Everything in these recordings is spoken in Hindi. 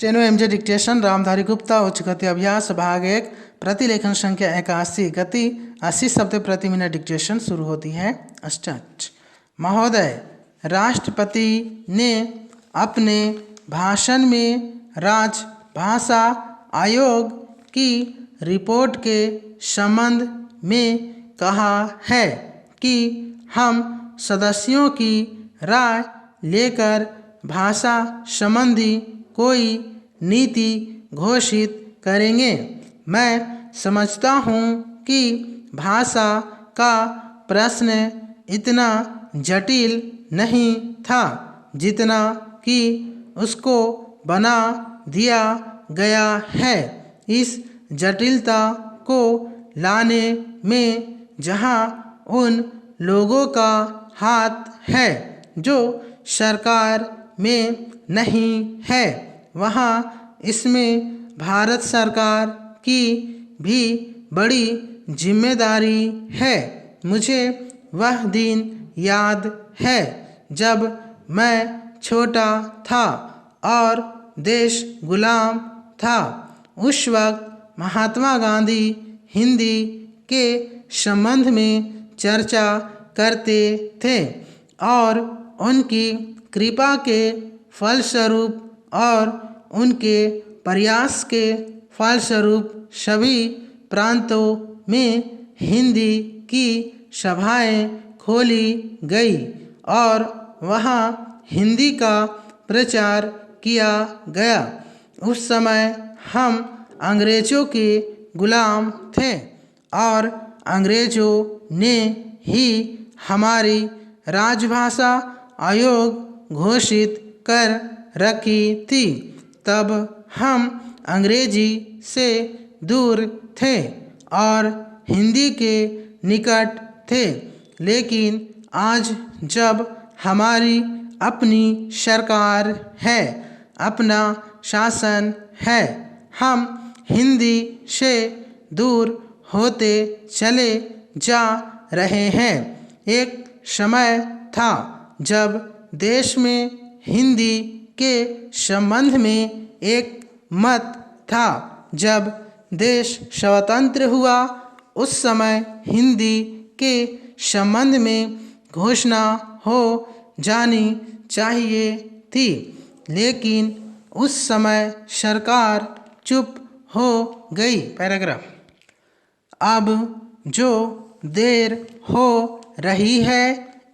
Steno MJ dictation Ramdhari Gupta उच्च गति अभ्यास भाग 1 प्रतिलेखन संख्या 81 गति 80 शब्द प्रति मिनट डिक्टेशन शुरू होती है। स्टार्ट। महोदय, राष्ट्रपति ने अपने भाषण में राजभाषा आयोग की रिपोर्ट के संबंध में कहा है कि हम सदस्यों की राय लेकर भाषा संबंधी कोई नीति घोषित करेंगे। मैं समझता हूँ कि भाषा का प्रश्न इतना जटिल नहीं था जितना कि उसको बना दिया गया है। इस जटिलता को लाने में जहाँ उन लोगों का हाथ है जो सरकार में नहीं है, वहाँ इसमें भारत सरकार की भी बड़ी जिम्मेदारी है। मुझे वह दिन याद है जब मैं छोटा था और देश गुलाम था। उस वक्त महात्मा गांधी हिंदी के संबंध में चर्चा करते थे और उनकी कृपा के फलस्वरूप और उनके प्रयास के फलस्वरूप सभी प्रांतों में हिंदी की सभाएं खोली गई और वहाँ हिंदी का प्रचार किया गया। उस समय हम अंग्रेज़ों के गुलाम थे और अंग्रेज़ों ने ही हमारी राजभाषा आयोग घोषित कर रखी थी। तब हम अंग्रेजी से दूर थे और हिंदी के निकट थे, लेकिन आज जब हमारी अपनी सरकार है, अपना शासन है, हम हिंदी से दूर होते चले जा रहे हैं। एक समय था जब देश में हिंदी के संबंध में एक मत था। जब देश स्वतंत्र हुआ उस समय हिंदी के संबंध में घोषणा हो जानी चाहिए थी, लेकिन उस समय सरकार चुप हो गई। पैराग्राफ। अब जो देर हो रही है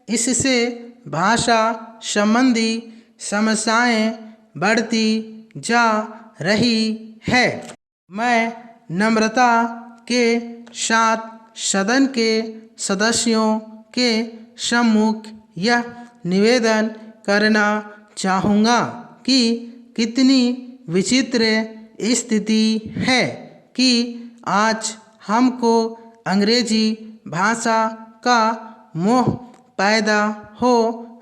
इससे भाषा संबंधी समस्याएं बढ़ती जा रही है। मैं नम्रता के साथ सदन के सदस्यों के सम्मुख यह निवेदन करना चाहूँगा कि कितनी विचित्र स्थिति है कि आज हमको अंग्रेजी भाषा का मोह पैदा हो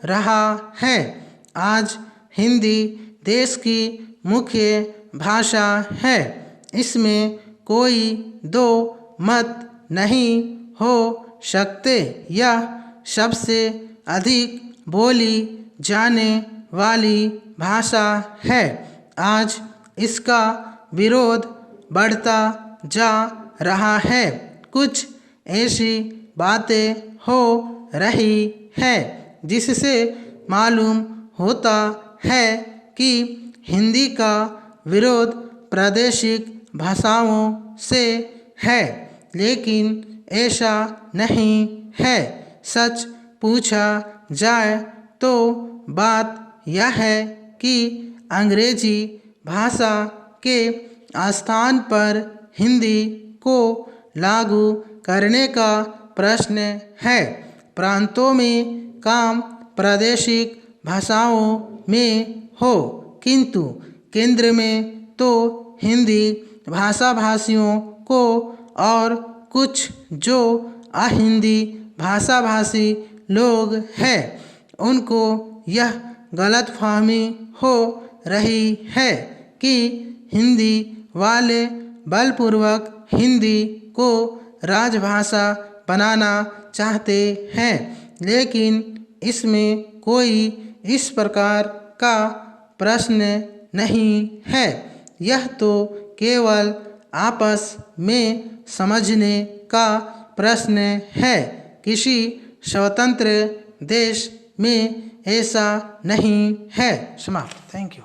रहा है। आज हिंदी देश की मुख्य भाषा है, इसमें कोई दो मत नहीं हो सकते। यह सबसे अधिक बोली जाने वाली भाषा है। आज इसका विरोध बढ़ता जा रहा है। कुछ ऐसी बातें हो रही है जिससे मालूम होता है कि हिंदी का विरोध प्रादेशिक भाषाओं से है, लेकिन ऐसा नहीं है। सच पूछा जाए तो बात यह है कि अंग्रेजी भाषा के स्थान पर हिंदी को लागू करने का प्रश्न है। प्रांतों में काम प्रादेशिक भाषाओं में हो, किंतु केंद्र में तो हिंदी भाषाभाषियों को और कुछ जो अहिंदी भाषाभाषी लोग हैं उनको यह गलतफहमी हो रही है कि हिंदी वाले बलपूर्वक हिंदी को राजभाषा बनाना चाहते हैं, लेकिन इसमें कोई इस प्रकार का प्रश्न नहीं है। यह तो केवल आपस में समझने का प्रश्न है। किसी स्वतंत्र देश में ऐसा नहीं है। समाप्त। Thank you.